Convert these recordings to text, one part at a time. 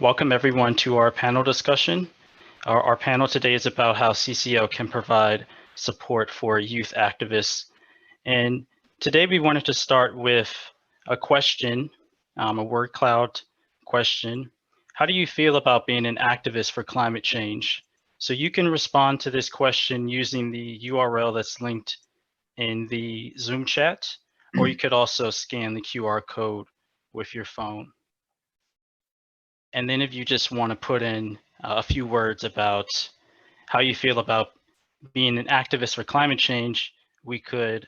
Welcome everyone to our panel discussion. Our panel today is about how CCL can provide support for youth activists. And today we wanted to start with a question, a word cloud question. How do you feel about being an activist for climate change? So you can respond to this question using the URL that's linked in the Zoom chat, or you could also scan the QR code with your phone. And then if you just want to put in a few words about how you feel about being an activist for climate change, we could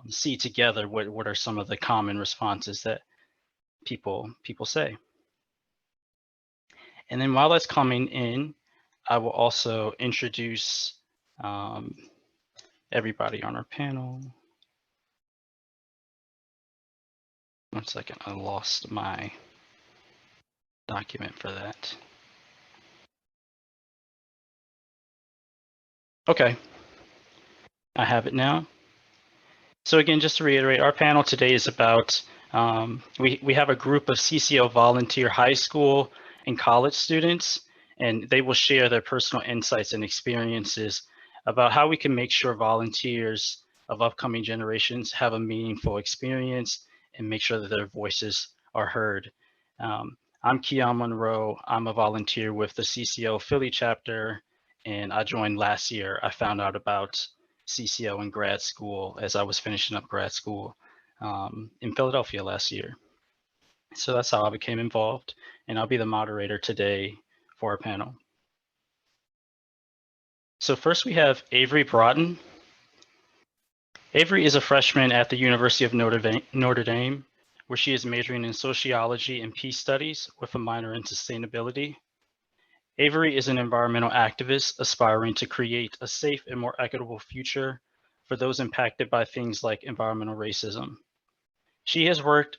see together what are some of the common responses that people say. And then while that's coming in, I will also introduce everybody on our panel. One second, I lost my document for that. Okay, I have it now. So again, just to reiterate, our panel today is about, we have a group of CCL volunteer high school and college students, and they will share their personal insights and experiences about how we can make sure volunteers of upcoming generations have a meaningful experience and make sure that their voices are heard. I'm Keon Monroe. I'm a volunteer with the CCL Philly chapter, and I joined last year. I found out about CCL in grad school as I was finishing up grad school in Philadelphia last year. So that's how I became involved, and I'll be the moderator today for our panel. So first we have Avery Broughton. Avery is a freshman at the University of Notre Dame, where she is majoring in sociology and peace studies with a minor in sustainability. Avery is an environmental activist aspiring to create a safe and more equitable future for those impacted by things like environmental racism. She has worked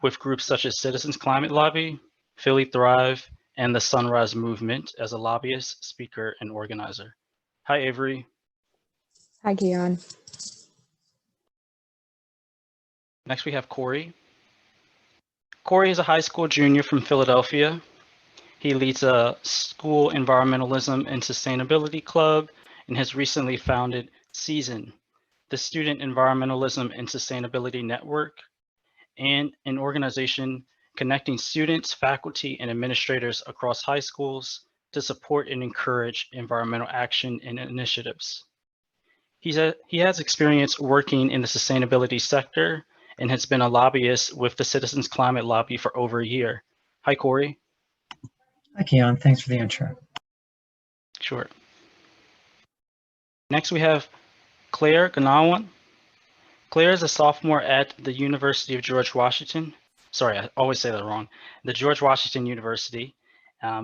with groups such as Citizens Climate Lobby, Philly Thrive, and the Sunrise Movement as a lobbyist, speaker, and organizer. Hi, Avery. Hi, Keon. Next, we have Corey. Corey is a high school junior from Philadelphia. He leads a school environmentalism and sustainability club and has recently founded Season, the Student Environmentalism and Sustainability Network, and an organization connecting students, faculty, and administrators across high schools to support and encourage environmental action and initiatives. He has experience working in the sustainability sector and has been a lobbyist with the Citizens Climate Lobby for over a year. Hi, Corey. Hi, Keon. Thanks for the intro. Sure. Next, we have Claire Ganawan. Claire is a sophomore at the University of George Washington. Sorry, I always say that wrong. The George Washington University,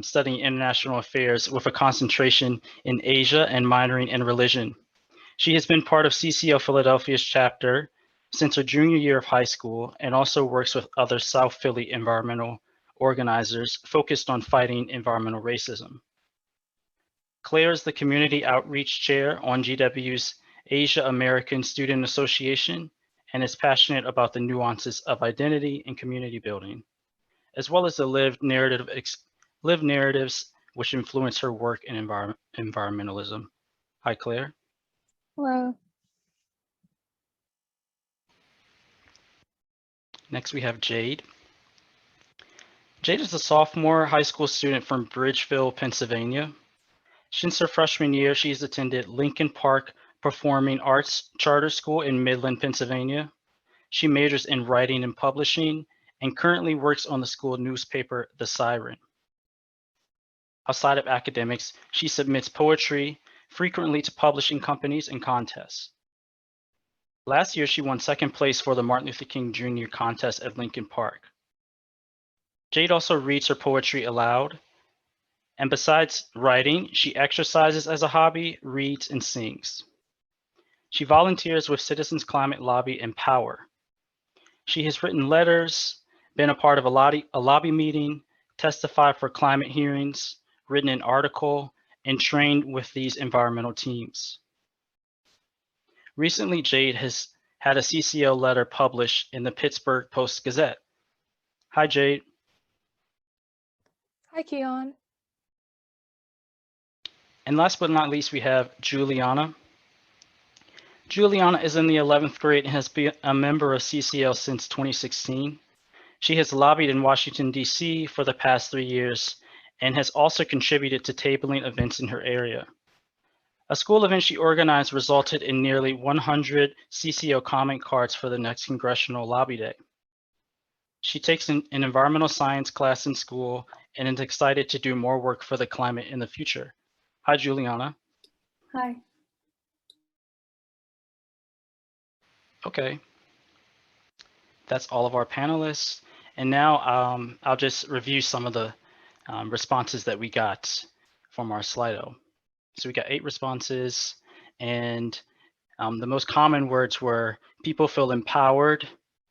studying international affairs with a concentration in Asia and minoring in religion. She has been part of CCL Philadelphia's chapter since her junior year of high school and also works with other South Philly environmental organizers focused on fighting environmental racism. Claire is the Community Outreach Chair on GW's Asia American Student Association and is passionate about the nuances of identity and community building, as well as the lived narratives which influence her work in environmentalism. Hi, Claire. Hello. Next, we have Jade. Jade is a sophomore high school student from Bridgeville, Pennsylvania. Since her freshman year, she's attended Lincoln Park Performing Arts Charter School in Midland, Pennsylvania. She majors in writing and publishing and currently works on the school newspaper, The Siren. Outside of academics, she submits poetry frequently to publishing companies and contests. Last year, she won second place for the Martin Luther King Jr. contest at Lincoln Park. Jade also reads her poetry aloud, and besides writing, she exercises as a hobby, reads, and sings. She volunteers with Citizens Climate Lobby and Power. She has written letters, been a part of a lobby meeting, testified for climate hearings, written an article, and trained with these environmental teams. Recently, Jade has had a CCL letter published in the Pittsburgh Post-Gazette. Hi, Jade. Hi, Keon. And last but not least, we have Juliana. Juliana is in the 11th grade and has been a member of CCL since 2016. She has lobbied in Washington, D.C. for the past 3 years and has also contributed to tabling events in her area. A school event she organized resulted in nearly 100 CCL comment cards for the next Congressional Lobby Day. She takes an environmental science class in school and is excited to do more work for the climate in the future. Hi, Juliana. Hi. Okay. That's all of our panelists. And now I'll just review some of the responses that we got from our Slido. So we got 8 responses, and the most common words were people feel empowered,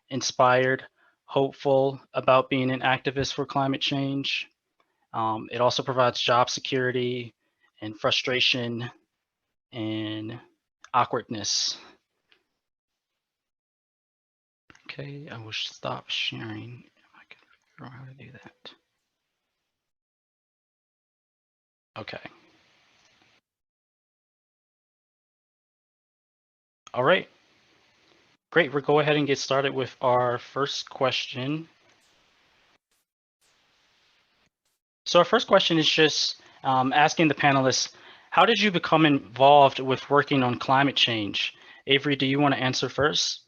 inspired, hopeful about being an activist for climate change. It also provides job security and frustration and awkwardness. Okay, I will stop sharing if I can figure out how to do that. Okay. All right. Great, we'll go ahead and get started with our first question. So our first question is just asking the panelists, how did you become involved with working on climate change? Avery, do you want to answer first?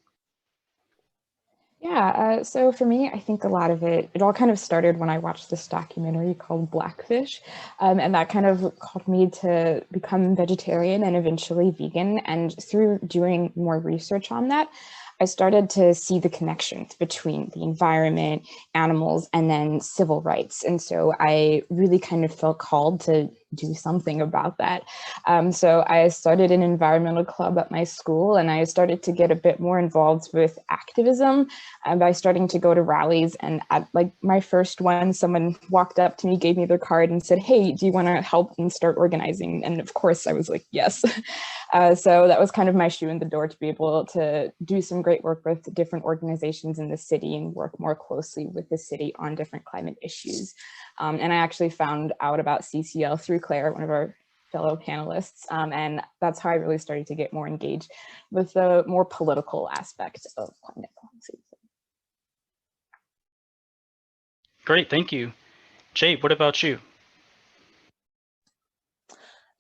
Yeah, so for me, I think a lot of it all kind of started when I watched this documentary called Blackfish, and that kind of called me to become vegetarian and eventually vegan. And through doing more research on that, I started to see the connections between the environment, animals, and then civil rights. And so I really kind of felt called to do something about that. So I started an environmental club at my school, and I started to get a bit more involved with activism by starting to go to rallies. And at like my first one, someone walked up to me, gave me their card and said, "Hey, do you want to help and start organizing?" And of course I was like, yes. So that was kind of my shoe in the door to be able to do some great work with different organizations in the city and work more closely with the city on different climate issues. And I actually found out about CCL through Claire, one of our fellow panelists, and that's how I really started to get more engaged with the more political aspect of climate policy. Great, thank you. Jade, what about you?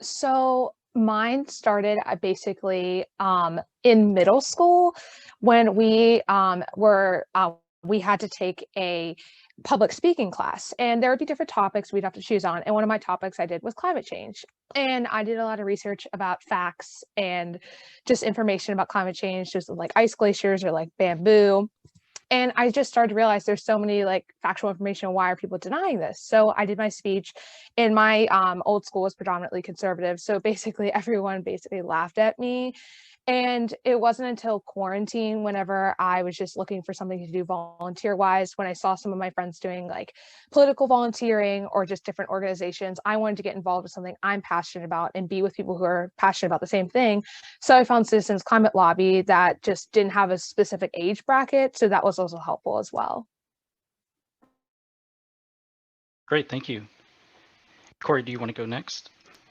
So mine started basically in middle school when we we had to take a public speaking class, and there would be different topics we'd have to choose on. And one of my topics I did was climate change. And I did a lot of research about facts and just information about climate change, just like ice glaciers or like bamboo. And I just started to realize there's so many like factual information. Why are people denying this? So I did my speech, and my old school was predominantly conservative. So basically everyone basically laughed at me. And it wasn't until quarantine, whenever I was just looking for something to do volunteer wise, when I saw some of my friends doing like political volunteering or just different organizations, I wanted to get involved with something I'm passionate about and be with people who are passionate about the same thing. So I found Citizens Climate Lobby that just didn't have a specific age bracket. So that was also helpful as well. Great, thank you. Corey, do you want to go next?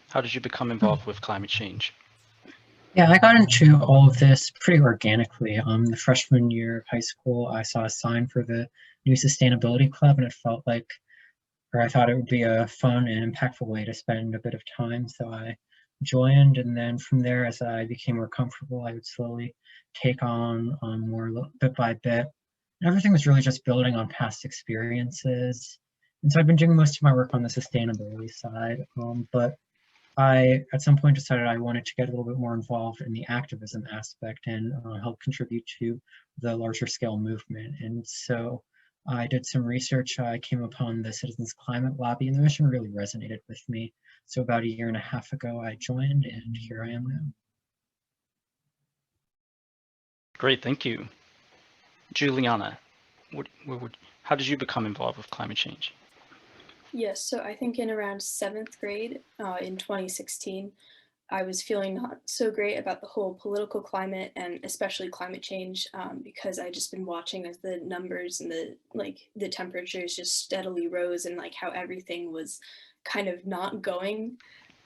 How did you become involved with climate change? Yeah, I got into all of this pretty organically. The freshman year of high school, I saw a sign for the new sustainability club, and it felt like, or I thought it would be a fun and impactful way to spend a bit of time. So I joined, and then from there, as I became more comfortable, I would slowly take on more bit by bit. And everything was really just building on past experiences. And so I've been doing most of my work on the sustainability side, but I, at some point, decided I wanted to get a little bit more involved in the activism aspect and help contribute to the larger scale movement. And so I did some research. I came upon the Citizens Climate Lobby, and the mission really resonated with me. So about a year and a half ago, I joined, and here I am now. Great, thank you. Juliana, how did you become involved with climate change? Yes, so I think in around 7th grade in 2016, I was feeling not so great about the whole political climate and especially climate change, because I just been watching as the numbers and the temperatures just steadily rose, and like how everything was kind of not going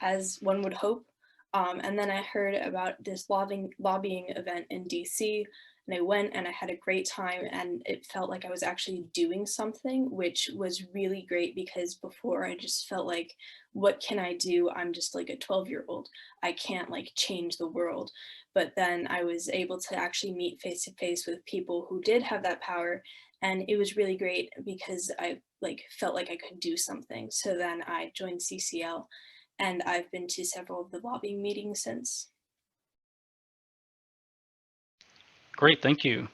as one would hope. And then I heard about this lobbying event in DC, and I went and I had a great time, and it felt like I was actually doing something, which was really great because before I just felt like, what can I do? I'm just like a 12-year-old. I can't like change the world. But then I was able to actually meet face to face with people who did have that power. And it was really great because I like felt like I could do something. So then I joined CCL, and I've been to several of the lobbying meetings since. Great, thank you.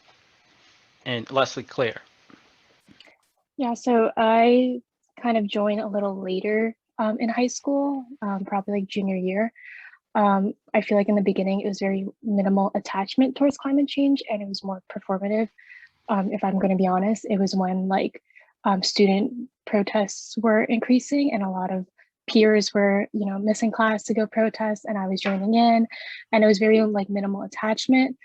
And Leslie Claire. Yeah, so I kind of joined a little later in high school, probably like junior year. I feel like in the beginning it was very minimal attachment towards climate change, and it was more performative. If I'm going to be honest, it was when like student protests were increasing, and a lot of peers were, missing class to go protest, and I was joining in, and it was very like minimal attachment.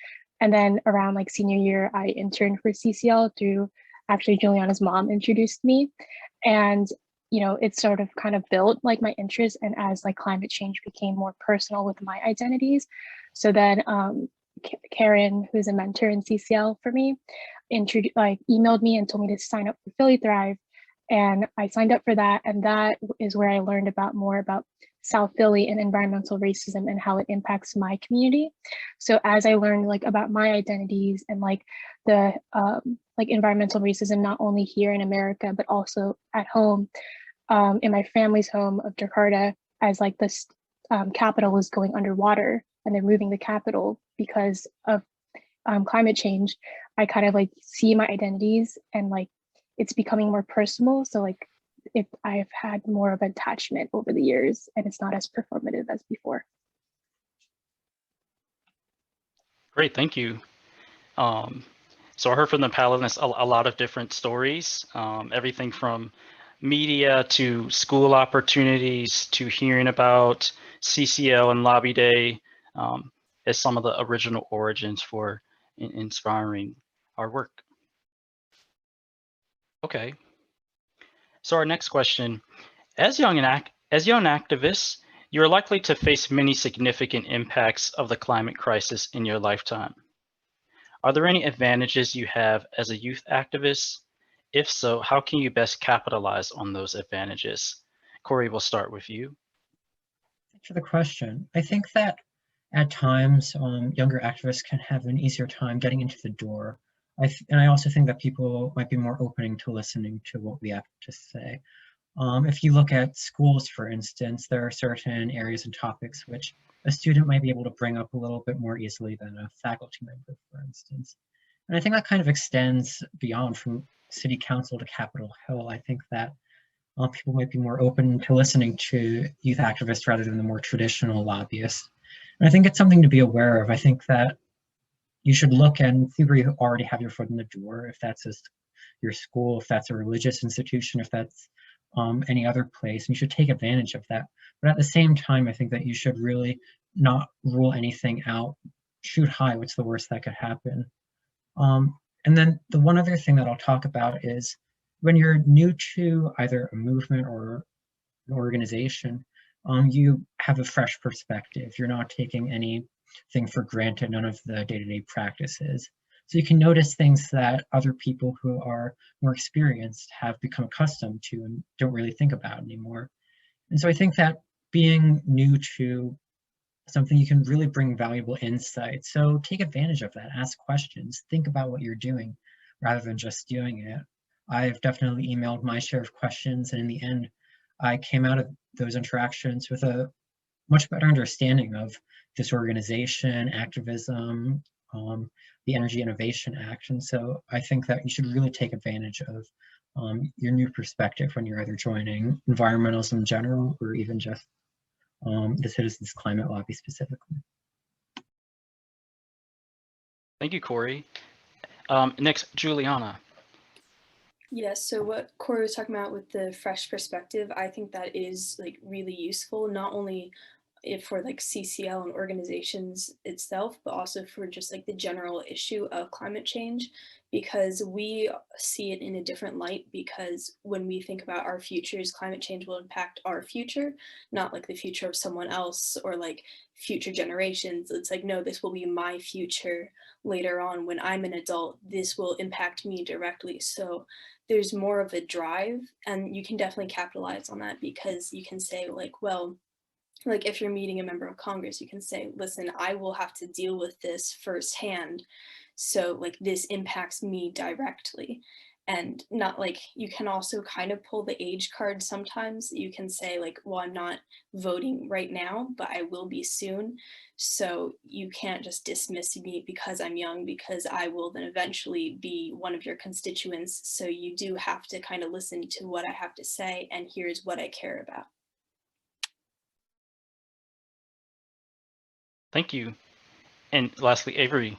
And then around like senior year, I interned for CCL through actually Juliana's mom introduced me, and it sort of kind of built like my interest, and as like climate change became more personal with my identities. So then Karen, who's a mentor in CCL for me, emailed me and told me to sign up for Philly Thrive. And I signed up for that. And that is where I learned more about South Philly and environmental racism and how it impacts my community. So as I learned like about my identities and like the like environmental racism, not only here in America, but also at home, in my family's home of Jakarta, as like this capital was going underwater and they're moving the capital because of climate change, I kind of like see my identities and like it's becoming more personal. So like I've had more of an attachment over the years, and it's not as performative as before. Great, thank you. So I heard from the panelists a lot of different stories, everything from media to school opportunities to hearing about CCL and Lobby Day as some of the original origins for inspiring our work. Okay. So our next question, as young activists, you're likely to face many significant impacts of the climate crisis in your lifetime. Are there any advantages you have as a youth activist? If so, how can you best capitalize on those advantages? Corey, we'll start with you. Thanks for the question. I think that at times younger activists can have an easier time getting into the door. And I also think that people might be more opening to listening to what we have to say. If you look at schools, for instance, there are certain areas and topics which a student might be able to bring up a little bit more easily than a faculty member, for instance. And I think that kind of extends beyond from city council to Capitol Hill. I think that people might be more open to listening to youth activists rather than the more traditional lobbyists. And I think it's something to be aware of. I think that you should look and see where you already have your foot in the door, if that's your school, if that's a religious institution, if that's any other place, and you should take advantage of that. But at the same time, I think that you should really not rule anything out. Shoot high, what's the worst that could happen? And then the one other thing that I'll talk about is when you're new to either a movement or an organization, you have a fresh perspective. You're not taking anything for granted, none of the day-to-day practices. So you can notice things that other people who are more experienced have become accustomed to and don't really think about anymore. And so I think that being new to something, you can really bring valuable insight. So take advantage of that, ask questions, think about what you're doing rather than just doing it. I've definitely emailed my share of questions, and in the end, I came out of those interactions with a much better understanding of this organization, activism, the Energy Innovation Act. And so I think that you should really take advantage of your new perspective when you're either joining environmentalism in general or even just the Citizens Climate Lobby specifically. Thank you, Corey. Next, Juliana. Yes, so what Corey was talking about with the fresh perspective, I think that is like really useful, not only for like CCL and organizations itself, but also for just like the general issue of climate change, because we see it in a different light, because when we think about our futures, climate change will impact our future, not like the future of someone else or like future generations. It's like, no, this will be my future later on when I'm an adult. This will impact me directly. So there's more of a drive, and you can definitely capitalize on that, because you can say like, well, like if you're meeting a member of Congress, you can say, listen, I will have to deal with this firsthand. So like this impacts me directly. And not like, you can also kind of pull the age card sometimes. You can say like, well, I'm not voting right now, but I will be soon. So you can't just dismiss me because I'm young, because I will then eventually be one of your constituents. So you do have to kind of listen to what I have to say, and here's what I care about. Thank you. And lastly, Avery.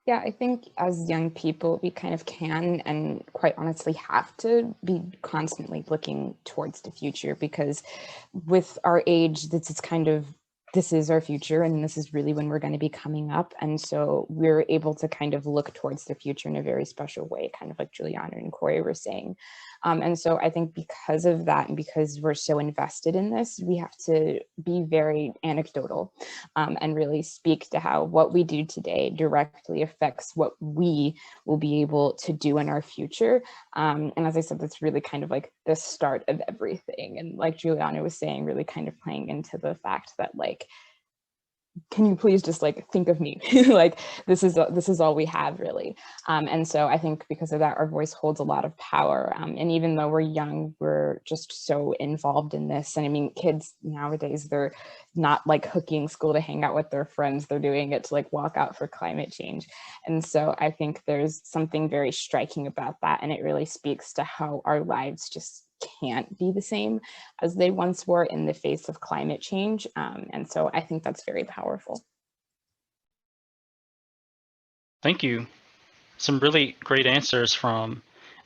Yeah, I think as young people, we kind of can and quite honestly have to be constantly looking towards the future, because with our age, this is our future, and this is really when we're going to be coming up. And so we're able to kind of look towards the future in a very special way, kind of like Juliana and Corey were saying. And so I think because of that, and because we're so invested in this, we have to be very anecdotal and really speak to how what we do today directly affects what we will be able to do in our future. And as I said, that's really kind of like the start of everything. And like Juliana was saying, really kind of playing into the fact that like, can you please just like think of me? Like this is all we have, really. And so I think because of that, our voice holds a lot of power. And even though we're young, we're just so involved in this. And I mean, kids nowadays, they're not like hooking school to hang out with their friends. They're doing it to like walk out for climate change. And so I think there's something very striking about that. And it really speaks to how our lives just can't be the same as they once were in the face of climate change. And so I think that's very powerful. Thank you. Some really great answers from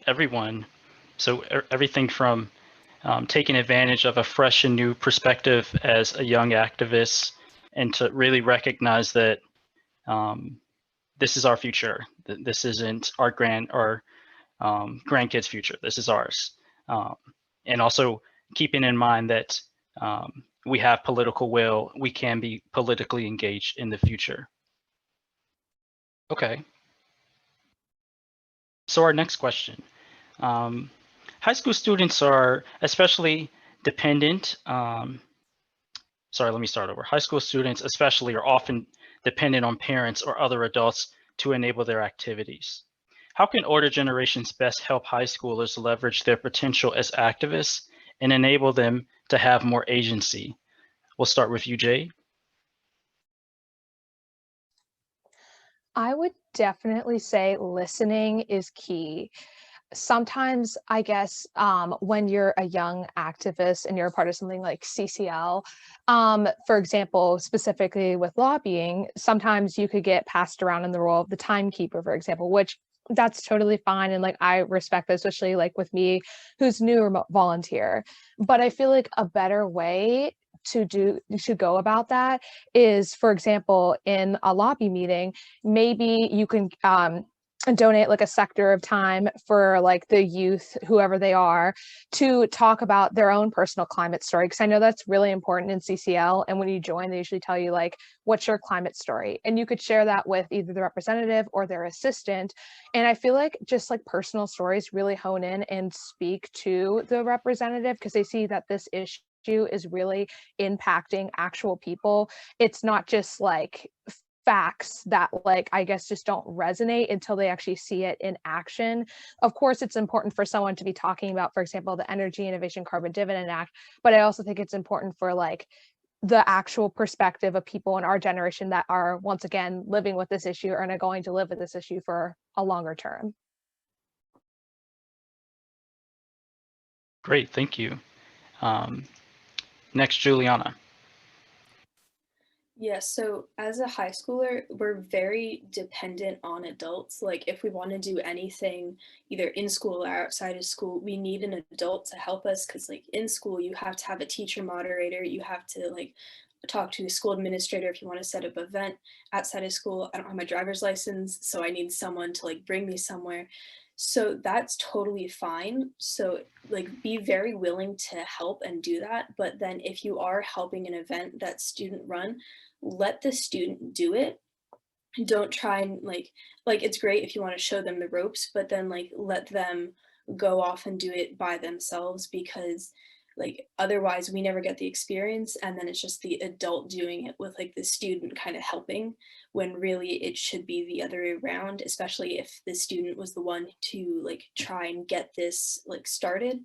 everyone. So everything from taking advantage of a fresh and new perspective as a young activist, and to really recognize that this is our future. This isn't our grandkids' future. This is ours. And also keeping in mind that we have political will. We can be politically engaged in the future. Okay. So our next question. High school students are especially dependent. Sorry, let me start over. High school students especially are often dependent on parents or other adults to enable their activities. How can older generations best help high schoolers leverage their potential as activists and enable them to have more agency? We'll start with you, Jade. I would definitely say listening is key. Sometimes I guess when you're a young activist and you're a part of something like CCL, for example, specifically with lobbying, sometimes you could get passed around in the role of the timekeeper, for example, which that's totally fine. And like, I respect that, especially like with me, who's new or volunteer. But I feel like a better way to go about that is, for example, in a lobby meeting, maybe you can donate like a sector of time for like the youth, whoever they are, to talk about their own personal climate story. Because I know that's really important in CCL. And when you join, they usually tell you like, what's your climate story? And you could share that with either the representative or their assistant. And I feel like just like personal stories really hone in and speak to the representative, because they see that this issue is really impacting actual people. It's not just like facts that like I guess just don't resonate until they actually see it in action. Of course, it's important for someone to be talking about, for example, the Energy Innovation Carbon Dividend Act, but I also think it's important for like the actual perspective of people in our generation that are once again living with this issue and are going to live with this issue for a longer term. Great, thank you. Next, Juliana. Yeah, so as a high schooler, we're very dependent on adults. Like, if we want to do anything, either in school or outside of school, we need an adult to help us. Because, like, in school, you have to have a teacher moderator, you have to, like, talk to a school administrator if you want to set up an event. Outside of school, I don't have my driver's license, so I need someone to, like, bring me somewhere. So that's totally fine. So, like, be very willing to help and do that. But then, if you are helping an event that's student run, let the student do it. Don't try and like it's great if you want to show them the ropes, but then like let them go off and do it by themselves, because like otherwise we never get the experience, and then it's just the adult doing it with like the student kind of helping, when really it should be the other way around, especially if the student was the one to like try and get this like started.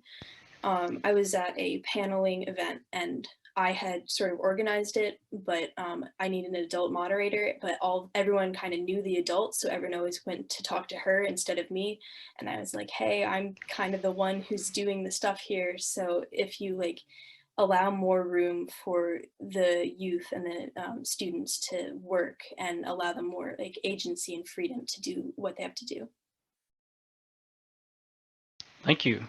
I was at a paneling event and I had sort of organized it, but I needed an adult moderator. But everyone kind of knew the adult, so everyone always went to talk to her instead of me. And I was like, "Hey, I'm kind of the one who's doing the stuff here. So if you like allow more room for the youth and the students to work and allow them more like agency and freedom to do what they have to do." Thank you.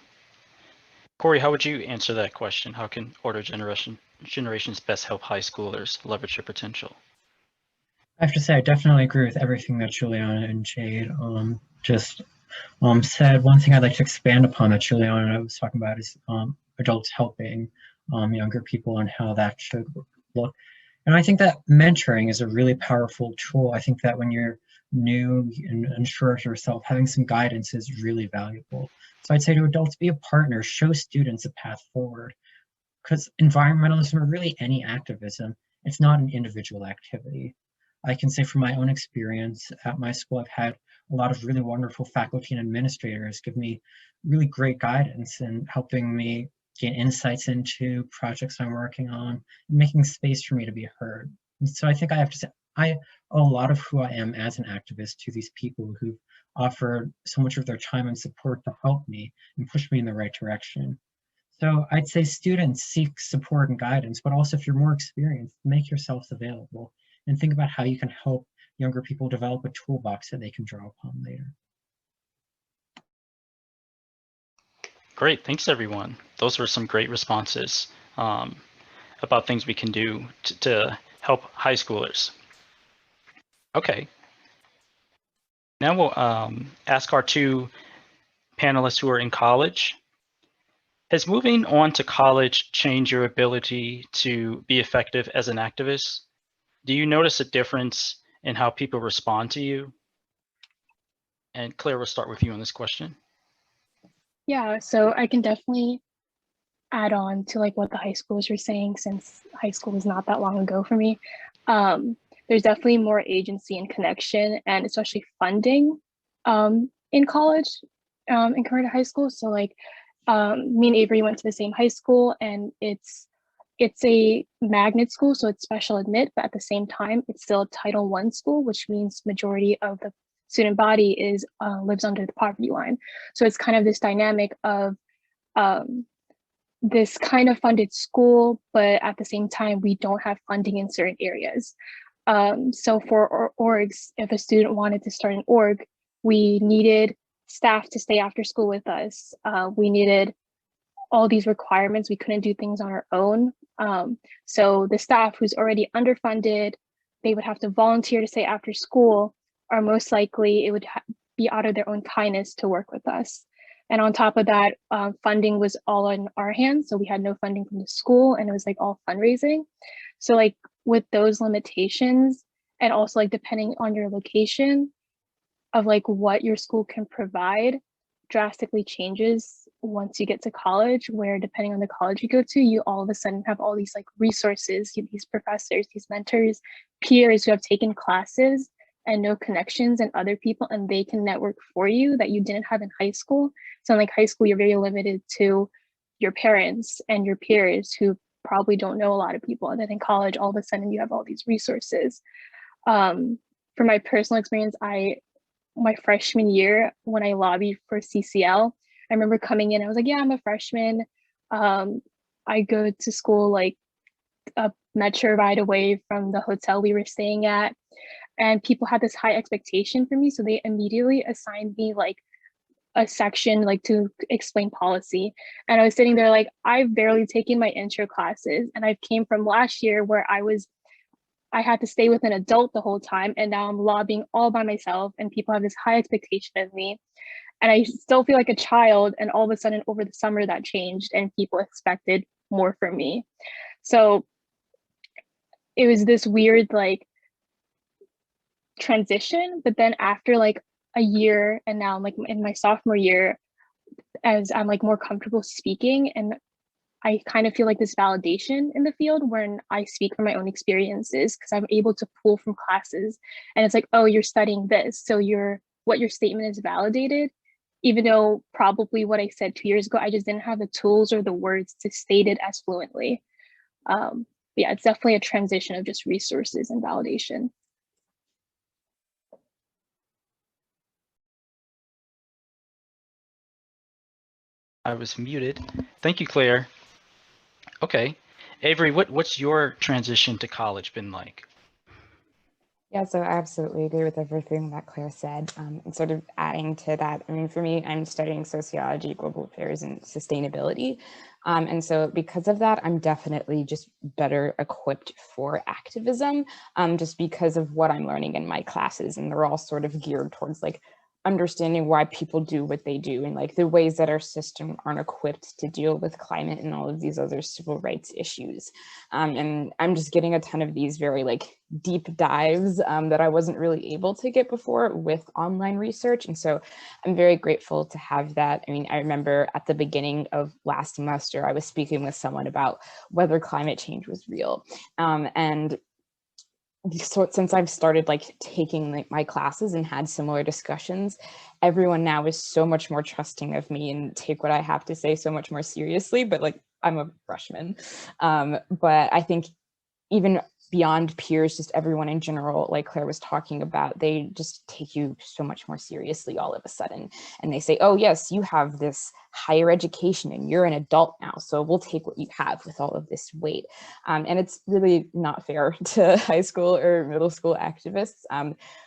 Corey, how would you answer that question? How can older generations best help high schoolers leverage their potential? I have to say, I definitely agree with everything that Juliana and Jade just said. One thing I'd like to expand upon that Juliana was talking about is adults helping younger people and how that should look. And I think that mentoring is a really powerful tool. I think that when you're new and unsure of yourself, having some guidance is really valuable. So I'd say to adults, be a partner, show students a path forward. Because environmentalism, or really any activism, it's not an individual activity. I can say from my own experience at my school, I've had a lot of really wonderful faculty and administrators give me really great guidance and helping me gain insights into projects I'm working on, and making space for me to be heard. And so I think I have to say, I owe a lot of who I am as an activist to these people who've offered so much of their time and support to help me and push me in the right direction. So I'd say students seek support and guidance, but also if you're more experienced, make yourselves available and think about how you can help younger people develop a toolbox that they can draw upon later. Great, thanks everyone. Those were some great responses about things we can do to help high schoolers. Okay, now we'll ask our two panelists who are in college. Has moving on to college changed your ability to be effective as an activist? Do you notice a difference in how people respond to you? And Claire, we'll start with you on this question. Yeah, so I can definitely add on to like what the high schoolers were saying, since high school was not that long ago for me. There's definitely more agency and connection, and especially funding in college and compared to high school. So like me and Avery went to the same high school, and it's a magnet school, so it's special admit, but at the same time, it's still a Title I school, which means majority of the student body is lives under the poverty line. So it's kind of this dynamic of this kind of funded school, but at the same time, we don't have funding in certain areas. So for orgs, if a student wanted to start an org, we needed staff to stay after school with us. We needed all these requirements. We couldn't do things on our own. So the staff who's already underfunded, they would have to volunteer to stay after school, or most likely it would be out of their own kindness to work with us. And on top of that, funding was all in our hands. So we had no funding from the school, and it was like all fundraising. So like with those limitations, and also like depending on your location of like what your school can provide, drastically changes once you get to college, where depending on the college you go to, you all of a sudden have all these like resources, these professors, these mentors, peers who have taken classes and know connections and other people, and they can network for you that you didn't have in high school. So in like high school, you're very limited to your parents and your peers who probably don't know a lot of people. And then in college, all of a sudden you have all these resources. For my personal experience, my freshman year, when I lobbied for CCL, I remember coming in, I was like, yeah, I'm a freshman. I go to school like metro ride away from the hotel we were staying at. And people had this high expectation for me. So they immediately assigned me like a section like to explain policy. And I was sitting there like, I've barely taken my intro classes. And I came from last year where I had to stay with an adult the whole time. And now I'm lobbying all by myself and people have this high expectation of me. And I still feel like a child. And all of a sudden over the summer that changed and people expected more from me. So it was this weird like transition. But then after like a year and now I'm like in my sophomore year, as I'm like more comfortable speaking, and I kind of feel like this validation in the field when I speak from my own experiences because I'm able to pull from classes and it's like, oh, you're studying this, so what your statement is validated, even though probably what I said 2 years ago, I just didn't have the tools or the words to state it as fluently. Yeah, it's definitely a transition of just resources and validation. I was muted. Thank you, Claire. Okay. Avery, what's your transition to college been like? Yeah, so I absolutely agree with everything that Claire said. And sort of adding to that, I mean, for me, I'm studying sociology, global affairs, and sustainability. And so because of that, I'm definitely just better equipped for activism, just because of what I'm learning in my classes. And they're all sort of geared towards like understanding why people do what they do and like the ways that our system aren't equipped to deal with climate and all of these other civil rights issues. And I'm just getting a ton of these very like deep dives that I wasn't really able to get before with online research. And so I'm very grateful to have that. I mean, I remember at the beginning of last semester, I was speaking with someone about whether climate change was real. And so since I've started like taking like my classes and had similar discussions, everyone now is so much more trusting of me and take what I have to say so much more seriously. But like I'm a freshman, but I think even beyond peers, just everyone in general, like Claire was talking about, they just take you so much more seriously all of a sudden. And they say, oh yes, you have this higher education and you're an adult now, so we'll take what you have with all of this weight. And it's really not fair to high school or middle school activists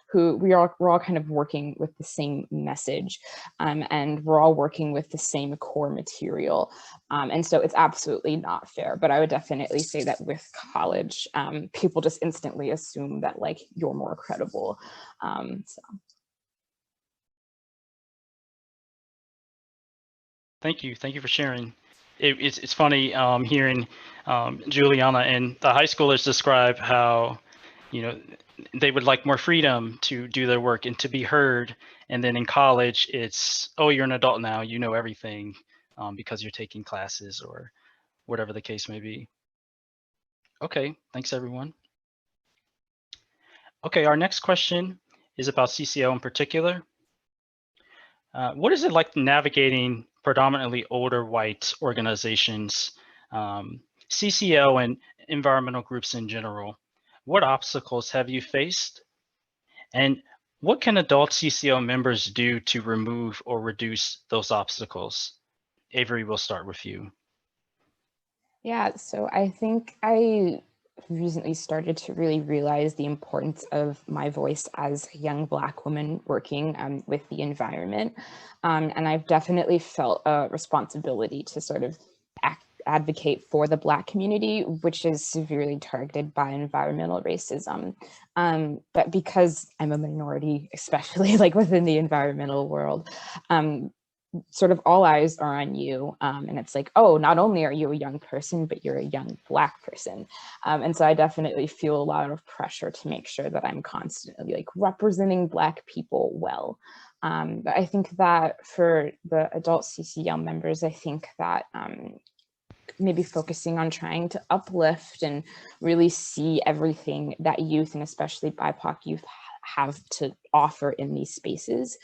who we're all kind of working with the same message, and we're all working with the same core material. And so it's absolutely not fair, but I would definitely say that with college, people just instantly assume that like you're more credible. So. Thank you for sharing. It's funny hearing Juliana and the high schoolers describe how, you know, they would like more freedom to do their work and to be heard. And then in college, it's, oh, you're an adult now, you know everything because you're taking classes or whatever the case may be. Okay, thanks everyone. Okay, our next question is about CCL in particular. What is it like navigating predominantly older white organizations, CCL and environmental groups in general? What obstacles have you faced? And what can adult CCL members do to remove or reduce those obstacles? Avery, we'll start with you. Yeah, so I think I recently started to really realize the importance of my voice as a young Black woman working with the environment. And I've definitely felt a responsibility to sort of advocate for the Black community, which is severely targeted by environmental racism. But because I'm a minority, especially like within the environmental world, sort of all eyes are on you. And it's like, oh, not only are you a young person, but you're a young Black person. And so I definitely feel a lot of pressure to make sure that I'm constantly like representing Black people well. But I think that for the adult CCL members, I think that maybe focusing on trying to uplift and really see everything that youth and especially BIPOC youth have to offer in these spaces,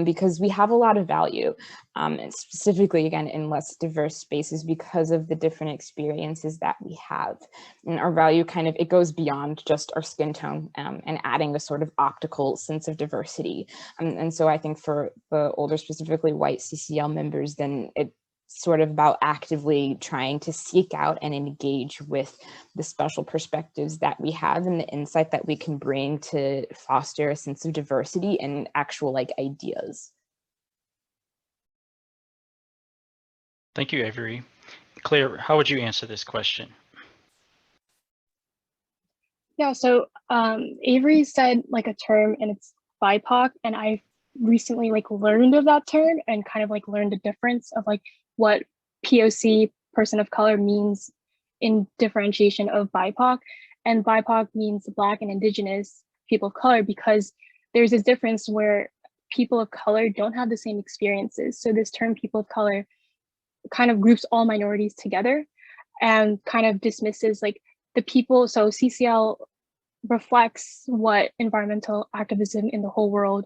because we have a lot of value, and specifically again in less diverse spaces because of the different experiences that we have. And our value kind of, it goes beyond just our skin tone, and adding a sort of optical sense of diversity. And so I think for the older, specifically white CCL members, then it's sort of about actively trying to seek out and engage with the special perspectives that we have and the insight that we can bring to foster a sense of diversity and actual like ideas. Thank you, Avery. Claire, how would you answer this question? Yeah, so Avery said like a term and it's BIPOC, and I recently like learned of that term and kind of like learned the difference of like what POC, person of color, means in differentiation of BIPOC. And BIPOC means Black and Indigenous people of color, because there's this difference where people of color don't have the same experiences. So this term people of color kind of groups all minorities together and kind of dismisses like the people. So CCL reflects what environmental activism in the whole world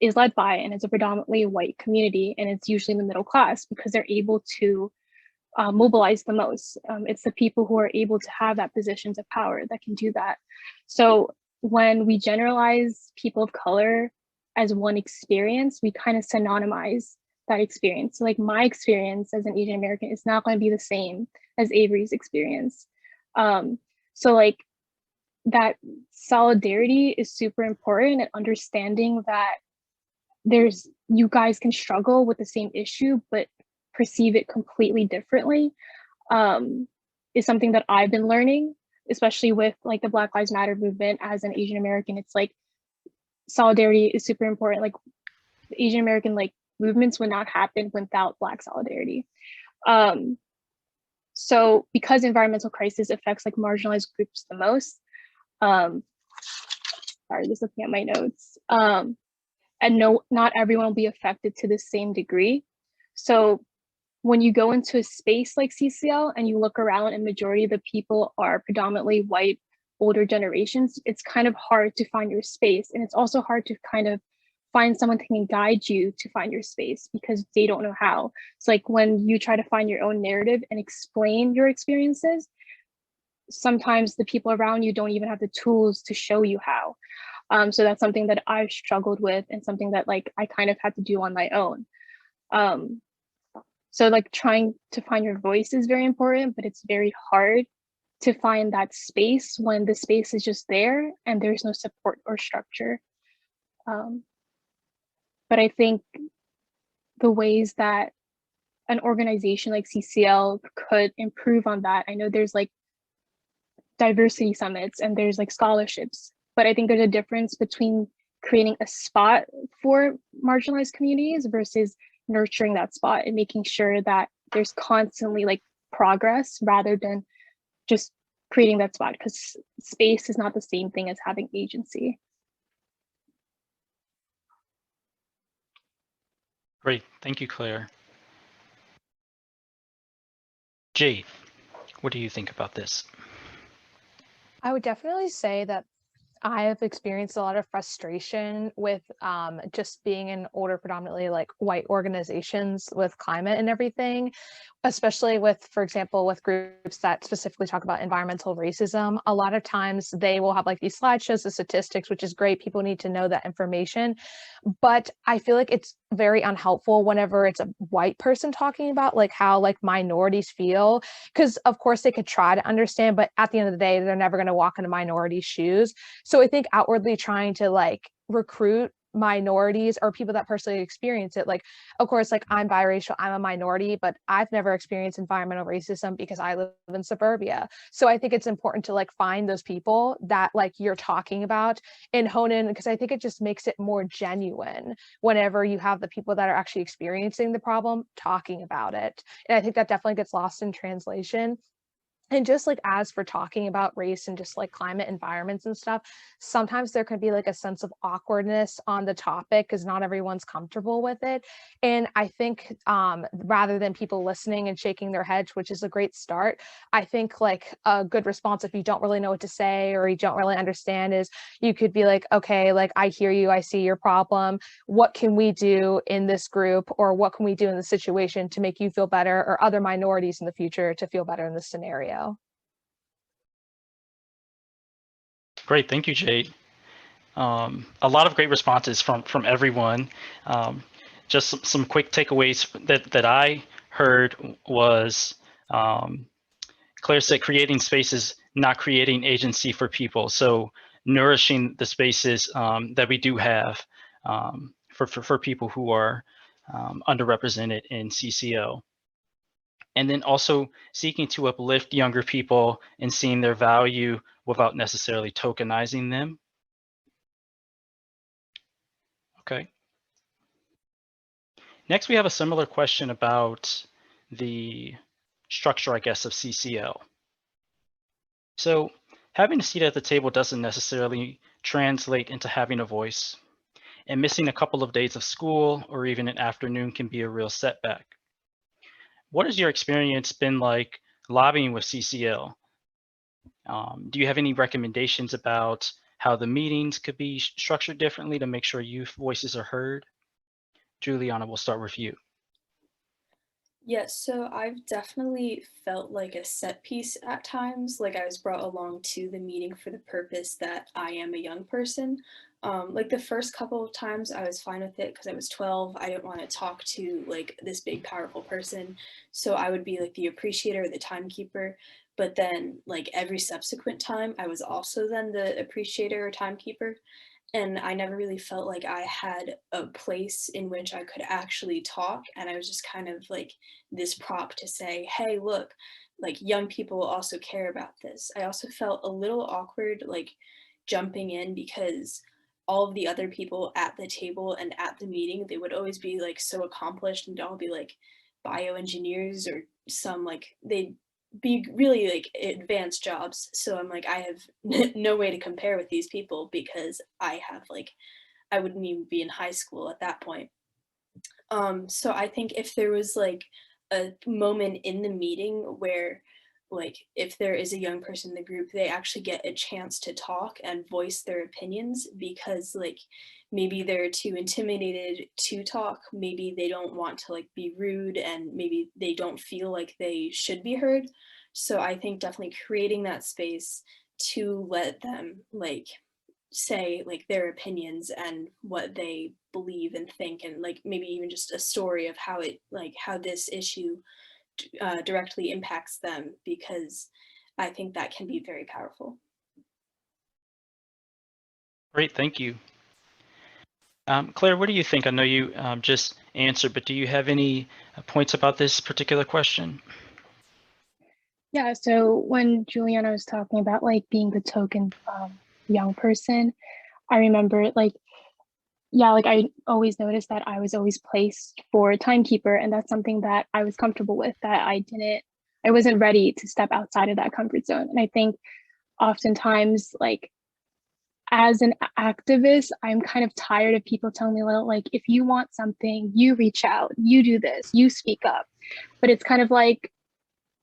is led by, and it's a predominantly white community, and it's usually in the middle class because they're able to mobilize the most. It's the people who are able to have that positions of power that can do that. So when we generalize people of color as one experience, we kind of synonymize that experience. So like my experience as an Asian American is not going to be the same as Avery's experience. So like that solidarity is super important, and understanding that you guys can struggle with the same issue but perceive it completely differently is something that I've been learning, especially with like the Black Lives Matter movement. As an Asian American, it's like solidarity is super important. Like the Asian American like movements would not happen without Black solidarity. So because environmental crisis affects like marginalized groups the most, sorry, just looking at my notes, and no, not everyone will be affected to the same degree. So when you go into a space like CCL and you look around and majority of the people are predominantly white, older generations, it's kind of hard to find your space. And it's also hard to kind of find someone that can guide you to find your space because they don't know how. It's like when you try to find your own narrative and explain your experiences, sometimes the people around you don't even have the tools to show you how. So that's something that I've struggled with and something that like I kind of had to do on my own. So like trying to find your voice is very important, but it's very hard to find that space when the space is just there and there's no support or structure. But I think the ways that an organization like CCL could improve on that, I know there's like diversity summits and there's like scholarships, but I think there's a difference between creating a spot for marginalized communities versus nurturing that spot and making sure that there's constantly like progress rather than just creating that spot, because space is not the same thing as having agency. Great, thank you, Claire. Jade, what do you think about this? I would definitely say that I have experienced a lot of frustration with just being in older, predominantly like white organizations with climate and everything, especially with, for example, with groups that specifically talk about environmental racism. A lot of times they will have like these slideshows of statistics, which is great. People need to know that information. But I feel like it's very unhelpful whenever it's a white person talking about like how like minorities feel, because of course they could try to understand, but at the end of the day, they're never going to walk into minority shoes. So I think outwardly trying to like recruit minorities or people that personally experience it, like of course like I'm biracial, I'm a minority, but I've never experienced environmental racism because I live in suburbia. So I think it's important to like find those people that like you're talking about and hone in, because I think it just makes it more genuine whenever you have the people that are actually experiencing the problem talking about it. And I think that definitely gets lost in translation. And just like as for talking about race and just like climate environments and stuff, sometimes there can be like a sense of awkwardness on the topic because not everyone's comfortable with it. And I think rather than people listening and shaking their heads, which is a great start, I think like a good response if you don't really know what to say or you don't really understand is you could be like, okay, like I hear you, I see your problem. What can we do in this group, or what can we do in the situation to make you feel better or other minorities in the future to feel better in this scenario? Great, thank you, Jade. A lot of great responses from everyone. Just some quick takeaways that I heard was Claire said creating spaces, not creating agency for people. So nourishing the spaces that we do have for people who are underrepresented in CCL. And then also seeking to uplift younger people and seeing their value without necessarily tokenizing them. Okay. Next, we have a similar question about the structure, I guess, of CCL. So having a seat at the table doesn't necessarily translate into having a voice, and missing a couple of days of school or even an afternoon can be a real setback. What has your experience been like lobbying with CCL? Do you have any recommendations about how the meetings could be structured differently to make sure youth voices are heard? Juliana, we'll start with you. Yes, so I've definitely felt like a set piece at times, like I was brought along to the meeting for the purpose that I am a young person. Like the first couple of times I was fine with it because I was 12. I didn't want to talk to like this big powerful person. So I would be like the appreciator or the timekeeper. But then like every subsequent time I was also then the appreciator or timekeeper. And I never really felt like I had a place in which I could actually talk. And I was just kind of like this prop to say, hey, look, like young people also care about this. I also felt a little awkward, like jumping in because all of the other people at the table and at the meeting, they would always be like so accomplished and all be like bioengineers or some like they'd be really like advanced jobs. So I'm like, I have no way to compare with these people because I have like, I wouldn't even be in high school at that point. So I think if there was like a moment in the meeting where like if there is a young person in the group, they actually get a chance to talk and voice their opinions because like maybe they're too intimidated to talk, maybe they don't want to like be rude and maybe they don't feel like they should be heard. So I think definitely creating that space to let them like say like their opinions and what they believe and think and like maybe even just a story of how it like how this issue directly impacts them because I think that can be very powerful. Great, thank you. Claire, what do you think? I know you just answered, but do you have any points about this particular question? Yeah, so when Juliana was talking about like being the token young person, I remember like, yeah, like I always noticed that I was always placed for a timekeeper, and that's something that I was comfortable with, that I wasn't ready to step outside of that comfort zone. And I think oftentimes like as an activist, I'm kind of tired of people telling me, well, like, if you want something, you reach out, you do this, you speak up. But it's kind of like,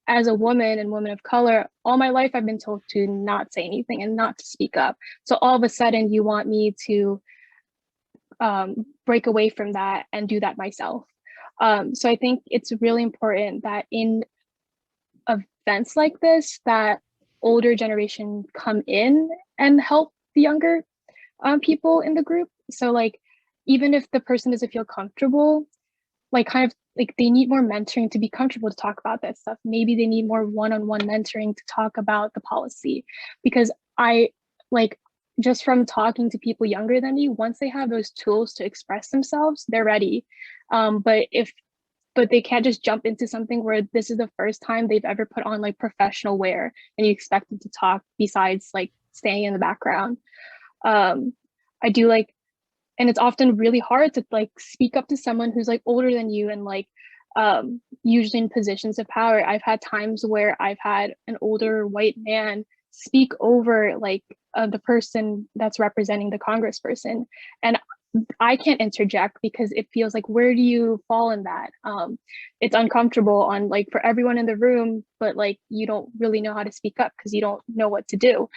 as a woman and woman of color, all my life I've been told to not say anything and not to speak up. So all of a sudden you want me to break away from that and do that myself. So I think it's really important that in events like this, that older generation come in and help the younger people in the group. So like, even if the person doesn't feel comfortable, like kind of like they need more mentoring to be comfortable to talk about that stuff. Maybe they need more one-on-one mentoring to talk about the policy, because I like just from talking to people younger than me, once they have those tools to express themselves, they're ready. But they can't just jump into something where this is the first time they've ever put on like professional wear and you expect them to talk besides like staying in the background. I do like, and it's often really hard to like speak up to someone who's like older than you and like usually in positions of power. I've had times where I've had an older white man speak over like the person that's representing the congressperson, and I can't interject because it feels like, where do you fall in that? It's uncomfortable on like for everyone in the room, but like you don't really know how to speak up because you don't know what to do.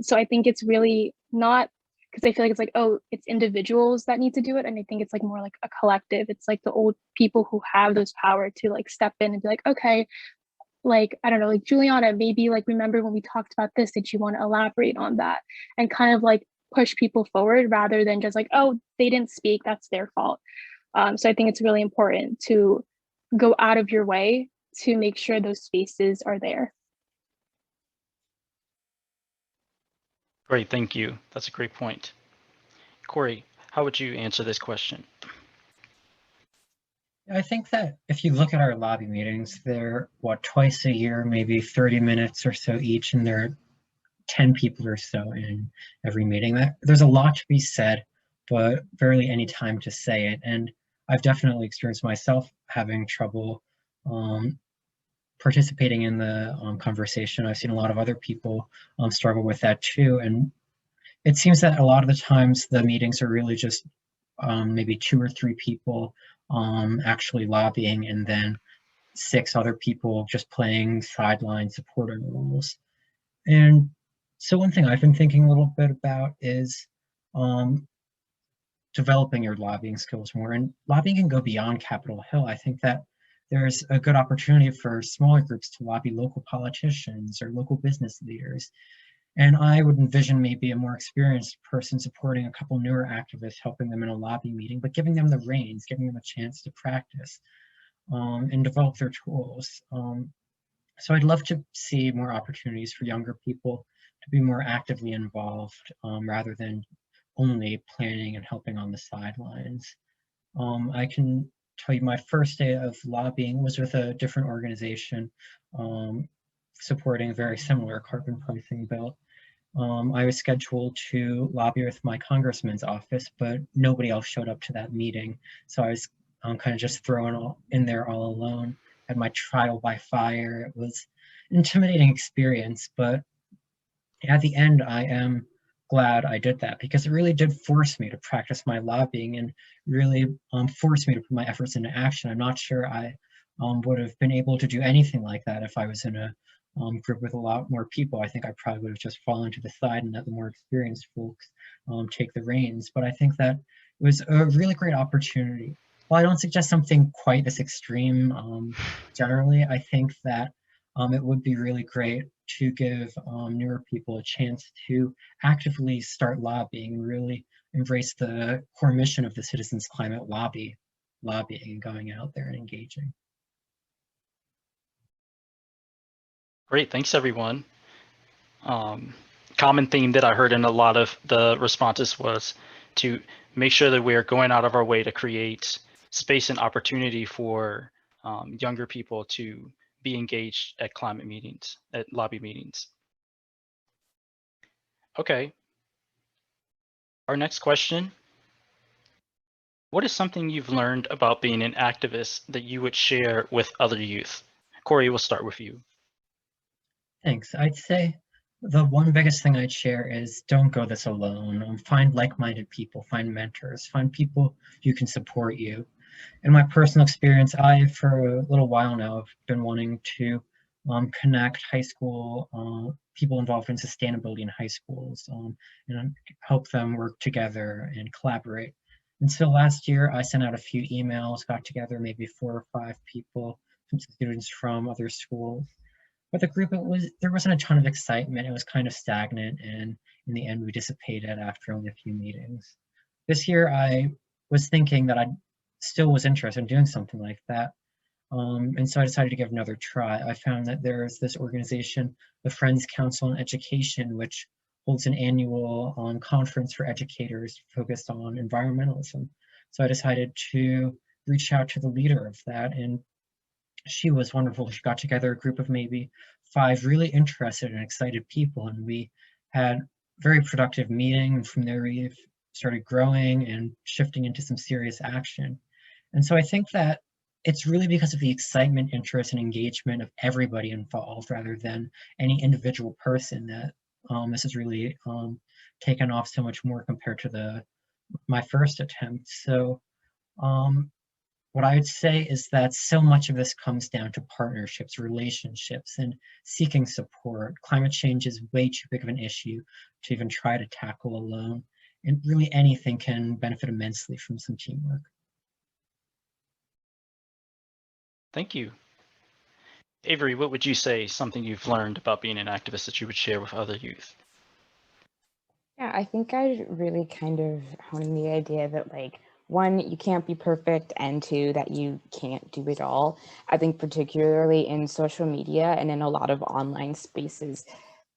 So I think it's really not, because I feel like it's like, oh, it's individuals that need to do it. And I think it's like more like a collective. It's like the old people who have those power to like step in and be like, okay, like, I don't know, like Juliana, maybe like, remember when we talked about this, did you want to elaborate on that? And kind of like push people forward rather than just like, oh, they didn't speak, that's their fault. So I think it's really important to go out of your way to make sure those spaces are there. Great, thank you. That's a great point. Corey, how would you answer this question? I think that if you look at our lobby meetings, they're twice a year, maybe 30 minutes or so each, and there are 10 people or so in every meeting. There's a lot to be said, but barely any time to say it. And I've definitely experienced myself having trouble participating in the conversation. I've seen a lot of other people struggle with that too. And it seems that a lot of the times the meetings are really just maybe 2 or 3 people actually lobbying, and then 6 other people just playing sideline supporter roles. And so one thing I've been thinking a little bit about is developing your lobbying skills more. And lobbying can go beyond Capitol Hill. I think that there's a good opportunity for smaller groups to lobby local politicians or local business leaders. And I would envision maybe a more experienced person supporting a couple newer activists, helping them in a lobby meeting, but giving them the reins, giving them a chance to practice and develop their tools. So I'd love to see more opportunities for younger people to be more actively involved rather than only planning and helping on the sidelines. I can tell you my first day of lobbying was with a different organization supporting a very similar carbon pricing bill. I was scheduled to lobby with my congressman's office, but nobody else showed up to that meeting. So I was kind of just thrown in there all alone. Had my trial by fire. It was an intimidating experience, but at the end, I am glad I did that because it really did force me to practice my lobbying and really forced me to put my efforts into action. I'm not sure I would have been able to do anything like that if I was in a group with a lot more people. I think I probably would have just fallen to the side and let the more experienced folks take the reins. But I think that it was a really great opportunity. While I don't suggest something quite this extreme generally, I think that it would be really great to give newer people a chance to actively start lobbying and really embrace the core mission of the Citizens Climate lobbying and going out there and engaging. Great, thanks everyone. Common theme that I heard in a lot of the responses was to make sure that we're going out of our way to create space and opportunity for younger people to be engaged at climate meetings, at lobby meetings. Okay. Our next question. What is something you've learned about being an activist that you would share with other youth? Corey, we'll start with you. Thanks. I'd say the one biggest thing I'd share is don't go this alone. Find like-minded people, find mentors, find people who can support you. In my personal experience, I, for a little while now, have been wanting to connect high school people involved in sustainability in high schools and help them work together and collaborate. And so last year, I sent out a few emails, got together maybe 4 or 5 people, some students from other schools. But the group, there wasn't a ton of excitement. It was kind of stagnant, and in the end, we dissipated after only a few meetings. This year, I was thinking that I still was interested in doing something like that. And so I decided to give another try. I found that there's this organization, the Friends Council on Education, which holds an annual conference for educators focused on environmentalism. So I decided to reach out to the leader of that, and she was wonderful. She got together a group of maybe 5 really interested and excited people, and we had a very productive meeting. And from there, we started growing and shifting into some serious action. And so I think that it's really because of the excitement, interest, and engagement of everybody involved rather than any individual person that this has really taken off so much more compared to my first attempt. So what I would say is that so much of this comes down to partnerships, relationships, and seeking support. Climate change is way too big of an issue to even try to tackle alone, and really anything can benefit immensely from some teamwork. Thank you. Avery, what would you say something you've learned about being an activist that you would share with other youth? Yeah, I think I really kind of honed the idea that like one, you can't be perfect, and two, that you can't do it all. I think particularly in social media and in a lot of online spaces,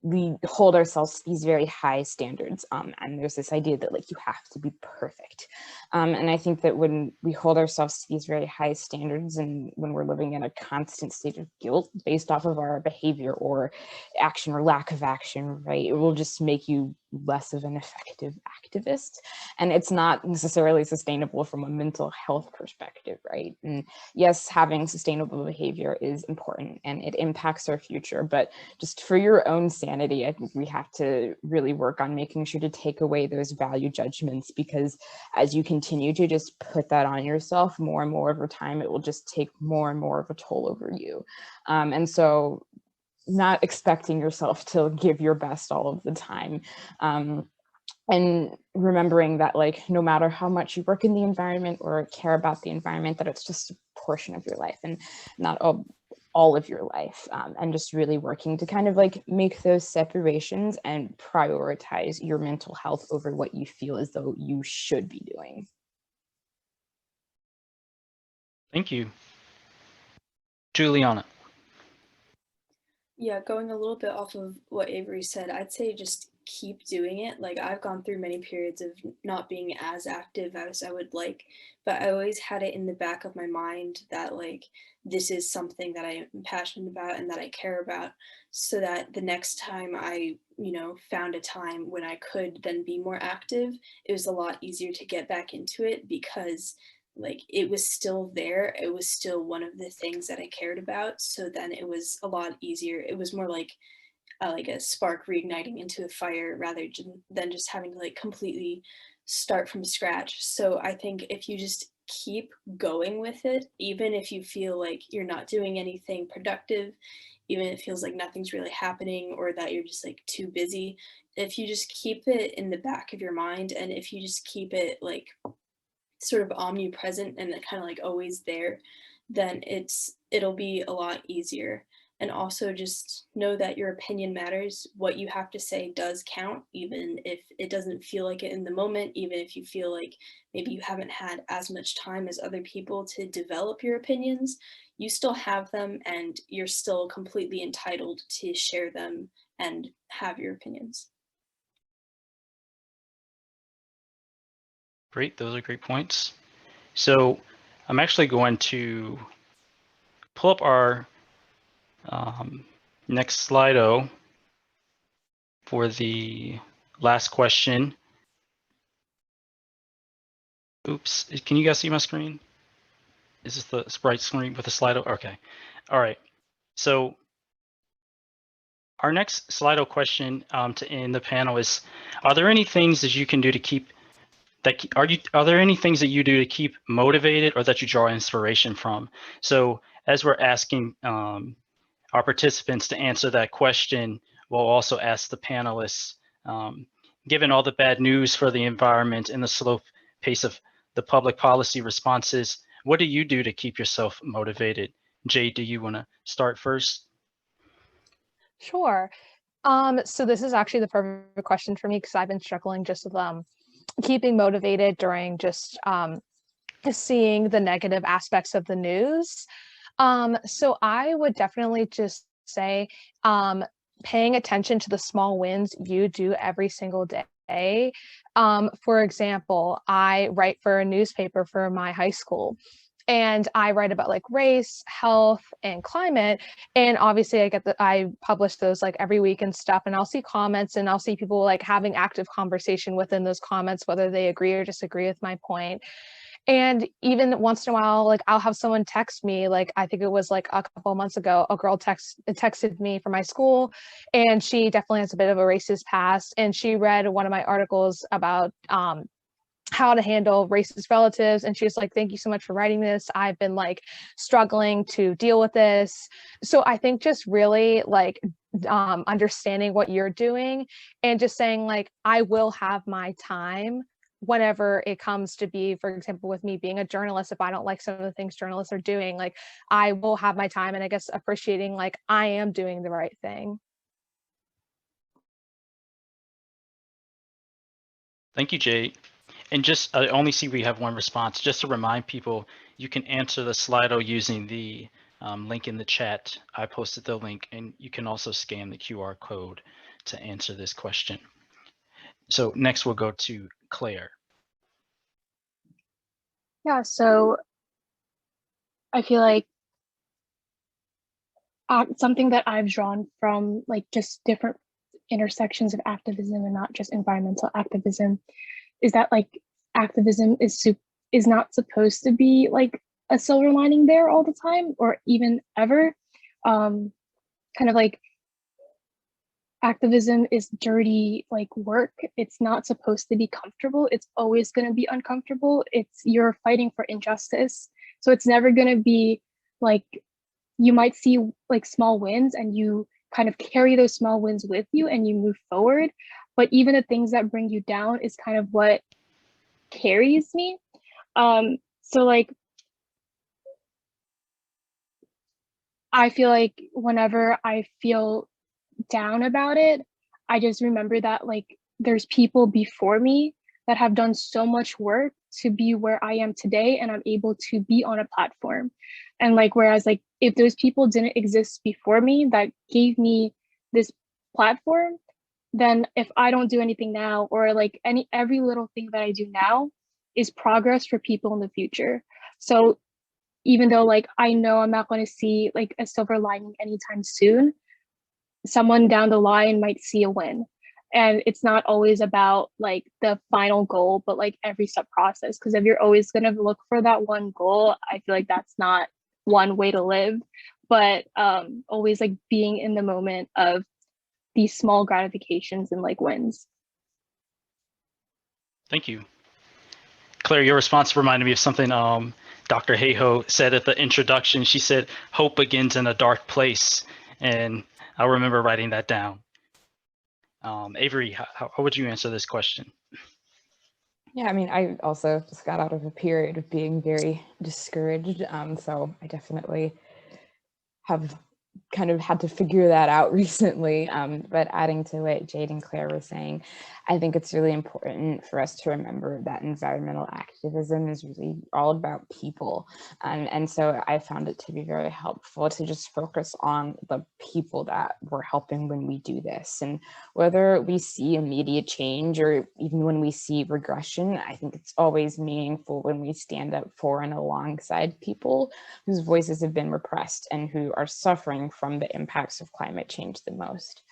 we hold ourselves to these very high standards, and there's this idea that like you have to be perfect, and I think that when we hold ourselves to these very high standards, and when we're living in a constant state of guilt based off of our behavior or action or lack of action, right, it will just make you less of an effective activist, and it's not necessarily sustainable from a mental health perspective, right? And yes, having sustainable behavior is important and it impacts our future, but just for your own sanity, I think we have to really work on making sure to take away those value judgments, because as you continue to just put that on yourself more and more over time, it will just take more and more of a toll over you. And so not expecting yourself to give your best all of the time. And remembering that like no matter how much you work in the environment or care about the environment, that it's just a portion of your life and not all of your life, and just really working to kind of like make those separations and prioritize your mental health over what you feel as though you should be doing. Thank you. Juliana. Yeah, going a little bit off of what Avery said, I'd say just keep doing it. Like I've gone through many periods of not being as active as I would like, but I always had it in the back of my mind that like this is something that I am passionate about and that I care about, so that the next time I, found a time when I could then be more active, it was a lot easier to get back into it because like it was still there. It was still one of the things that I cared about. So then it was a lot easier. It was more like a spark reigniting into a fire rather than just having to like completely start from scratch. So I think if you just keep going with it, even if you feel like you're not doing anything productive, even if it feels like nothing's really happening or that you're just like too busy, if you just keep it in the back of your mind and if you just keep it like sort of omnipresent and kind of like always there, then it'll be a lot easier. And also just know that your opinion matters. What you have to say does count, even if it doesn't feel like it in the moment, even if you feel like maybe you haven't had as much time as other people to develop your opinions, you still have them and you're still completely entitled to share them and have your opinions. Great, those are great points. So I'm actually going to pull up our next Slido for the last question. Oops, can you guys see my screen? Is this the sprite screen with the Slido? Okay, all right. So our next Slido question to end the panel is: are there any things that you can do to keep are there any things that you do to keep motivated or that you draw inspiration from? So as we're asking our participants to answer that question, we'll also ask the panelists, given all the bad news for the environment and the slow pace of the public policy responses, what do you do to keep yourself motivated? Jade, do you want to start first? Sure. So this is actually the perfect question for me because I've been struggling just with keeping motivated during just seeing the negative aspects of the news. So I would definitely just say paying attention to the small wins you do every single day. For example, I write for a newspaper for my high school. And I write about like race, health, and climate. And obviously I publish those like every week and stuff. And I'll see comments and I'll see people like having active conversation within those comments, whether they agree or disagree with my point. And even once in a while, like I'll have someone text me, like I think it was like a couple months ago, a girl texted me from my school, and she definitely has a bit of a racist past. And she read one of my articles about how to handle racist relatives, and she was like, thank you so much for writing this. I've been like struggling to deal with this. So I think just really like understanding what you're doing and just saying like, I will have my time whenever it comes to be, for example, with me being a journalist, if I don't like some of the things journalists are doing, like I will have my time, and I guess appreciating like I am doing the right thing. Thank you, Jade. And just, I only see we have one response. Just to remind people, you can answer the Slido using the link in the chat. I posted the link, and you can also scan the QR code to answer this question. So next we'll go to Claire. Yeah, so I feel like something that I've drawn from like just different intersections of activism and not just environmental activism is that like activism is not supposed to be like a silver lining there all the time or even ever. Kind of like activism is dirty like work. It's not supposed to be comfortable. It's always going to be uncomfortable. You're fighting for injustice. So it's never going to be like, you might see like small wins and you kind of carry those small wins with you and you move forward. But even the things that bring you down is kind of what carries me. So like, I feel like whenever I feel down about it, I just remember that like there's people before me that have done so much work to be where I am today, and I'm able to be on a platform. And like, whereas like if those people didn't exist before me that gave me this platform, then if I don't do anything now, or like every little thing that I do now is progress for people in the future. So even though like I know I'm not going to see like a silver lining anytime soon, someone down the line might see a win. And it's not always about like the final goal, but like every step process. Because if you're always going to look for that one goal, I feel like that's not one way to live. But always like being in the moment of these small gratifications and like wins. Thank you. Claire, your response reminded me of something Dr. Hayhoe said at the introduction. She said, "Hope begins in a dark place." And I remember writing that down. Avery, how would you answer this question? Yeah, I mean, I also just got out of a period of being very discouraged. So I definitely have kind of had to figure that out recently. But adding to what Jade and Claire were saying, I think it's really important for us to remember that environmental activism is really all about people. And so I found it to be very helpful to just focus on the people that we're helping when we do this. And whether we see immediate change or even when we see regression, I think it's always meaningful when we stand up for and alongside people whose voices have been repressed and who are suffering from the impacts of climate change the most.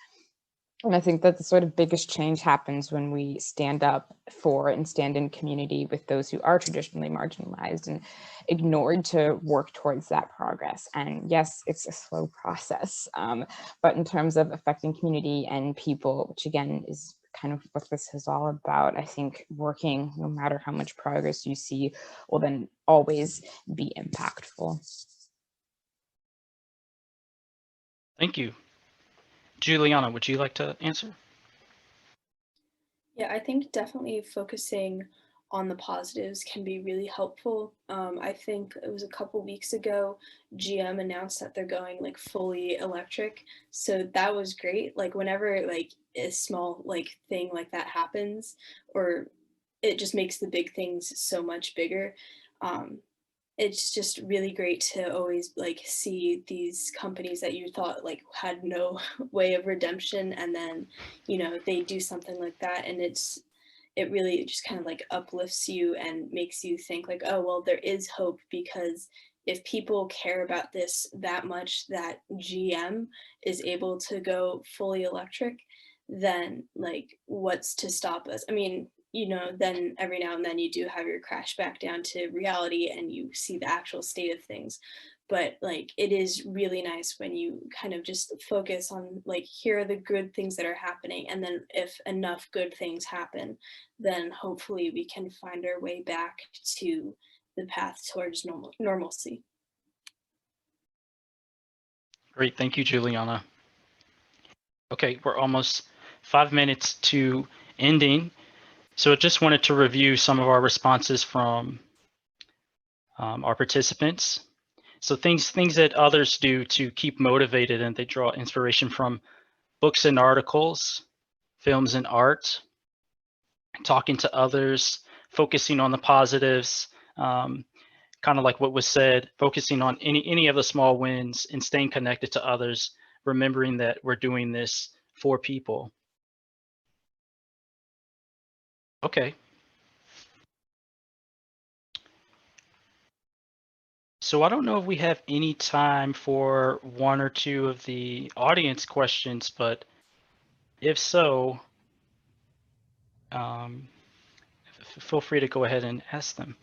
And I think that the sort of biggest change happens when we stand up for and stand in community with those who are traditionally marginalized and ignored to work towards that progress. And yes, it's a slow process, but in terms of affecting community and people, which again is kind of what this is all about, I think working, no matter how much progress you see, will then always be impactful. Thank you. Juliana, would you like to answer? Yeah, I think definitely focusing on the positives can be really helpful. I think it was a couple weeks ago, GM announced that they're going like fully electric. So that was great. Like whenever like a small like thing like that happens, or it just makes the big things so much bigger. It's just really great to always like see these companies that you thought like had no way of redemption, and then they do something like that, and it really just kind of like uplifts you and makes you think like, oh well, there is hope, because if people care about this that much, that GM is able to go fully electric, then like what's to stop us? I mean, then every now and then you do have your crash back down to reality and you see the actual state of things. But like, it is really nice when you kind of just focus on like, here are the good things that are happening. And then if enough good things happen, then hopefully we can find our way back to the path towards normalcy. Great, thank you, Juliana. Okay, we're almost 5 minutes to ending. So I just wanted to review some of our responses from our participants. So things that others do to keep motivated, and they draw inspiration from books and articles, films and art, talking to others, focusing on the positives, kind of like what was said, focusing on any of the small wins and staying connected to others, remembering that we're doing this for people. Okay. So I don't know if we have any time for one or two of the audience questions, but if so, feel free to go ahead and ask them.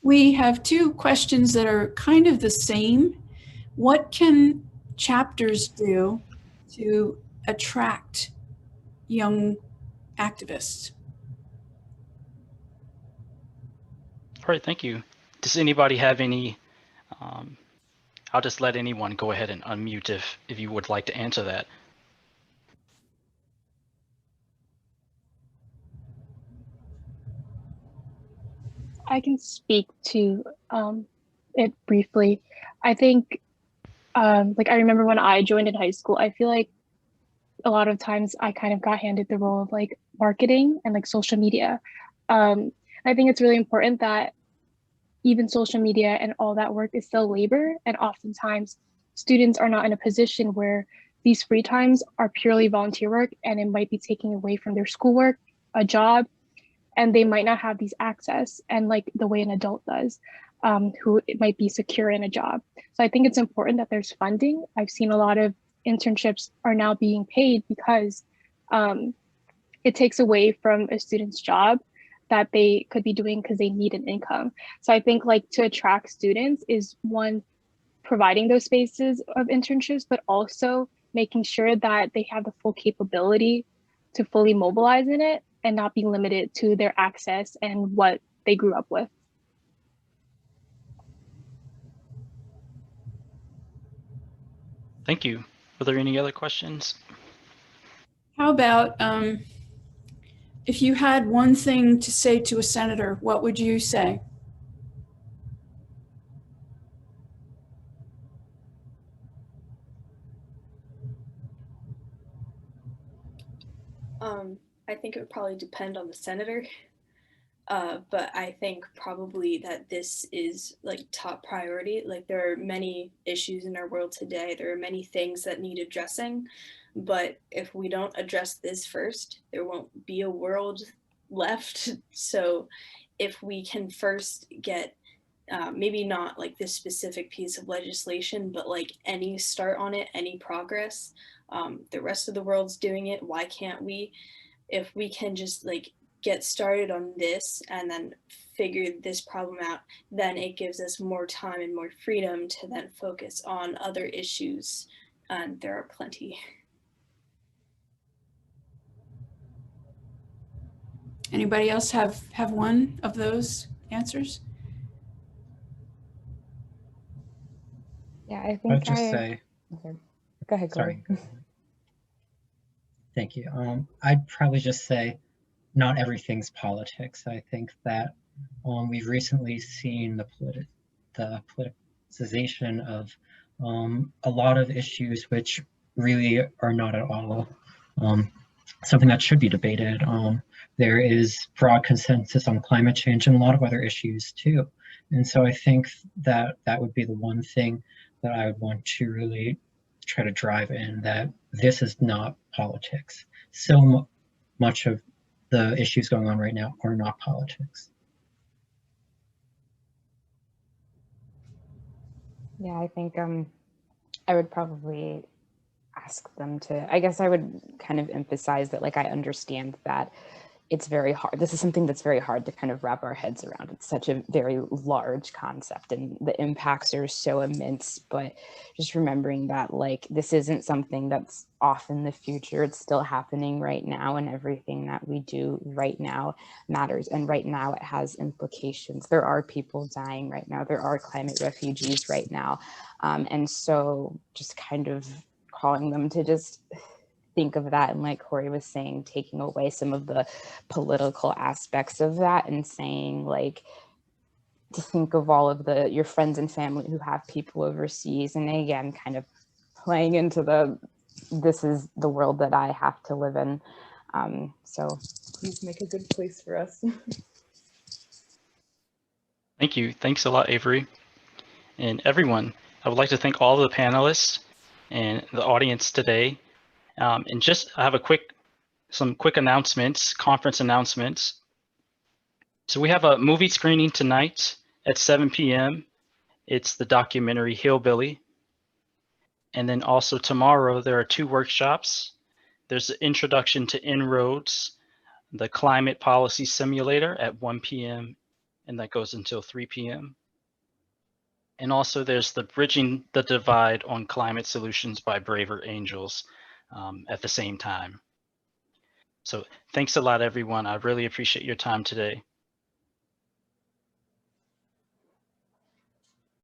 We have two questions that are kind of the same. What can chapters do to attract young activists? All right, thank you. Does anybody have any? I'll just let anyone go ahead and unmute if you would like to answer that. I can speak to it briefly. I think, like, I remember when I joined in high school, I feel like a lot of times I kind of got handed the role of like marketing and like social media. I think it's really important that even social media and all that work is still labor. And oftentimes students are not in a position where these free times are purely volunteer work and it might be taking away from their schoolwork, a job, and they might not have these access and like the way an adult does, who it might be secure in a job. So I think it's important that there's funding. I've seen a lot of internships are now being paid because it takes away from a student's job that they could be doing because they need an income. So I think like to attract students is one, providing those spaces of internships, but also making sure that they have the full capability to fully mobilize in it and not be limited to their access and what they grew up with. Thank you. Are there any other questions? How about if you had one thing to say to a senator, what would you say? I think it would probably depend on the senator. But I think probably that this is like top priority. Like there are many issues in our world today. There are many things that need addressing, but if we don't address this first, there won't be a world left. So if we can first get maybe not like this specific piece of legislation, but like any start on it, any progress, the rest of the world's doing it. Why can't we? If we can just like get started on this and then figure this problem out, then it gives us more time and more freedom to then focus on other issues. And there are plenty. Anybody else have one of those answers? Yeah, I think I'd just say. Go ahead, Sorry. Corey. Thank you. I'd probably just say not everything's politics. I think that we've recently seen the politicization of a lot of issues which really are not at all something that should be debated. There is broad consensus on climate change and a lot of other issues too. And so I think that that would be the one thing that I would want to really try to drive in, that this is not politics. So much of the issues going on right now are not politics. Yeah, I think I would probably ask them to, I guess I would kind of emphasize that, like, I understand that it's very hard. This is something that's very hard to kind of wrap our heads around. It's such a very large concept and the impacts are so immense, but just remembering that like this isn't something that's off in the future. It's still happening right now, and everything that we do right now matters. And right now it has implications. There are people dying right now. There are climate refugees right now. And so just kind of calling them to just think of that, and like Corey was saying, taking away some of the political aspects of that and saying like to think of all of your friends and family who have people overseas, and again kind of playing into this is the world that I have to live in, so please make a good place for us. Thank you. Thanks a lot, Avery. And everyone, I would like to thank all of the panelists and the audience today. And just I have some quick announcements, conference announcements. So we have a movie screening tonight at 7 p.m. It's the documentary Hillbilly. And then also tomorrow, there are 2 workshops. There's the Introduction to En-ROADS, the Climate Policy Simulator at 1 p.m. and that goes until 3 p.m. And also there's the Bridging the Divide on Climate Solutions by Braver Angels at the same time. So thanks a lot, everyone. I really appreciate your time today.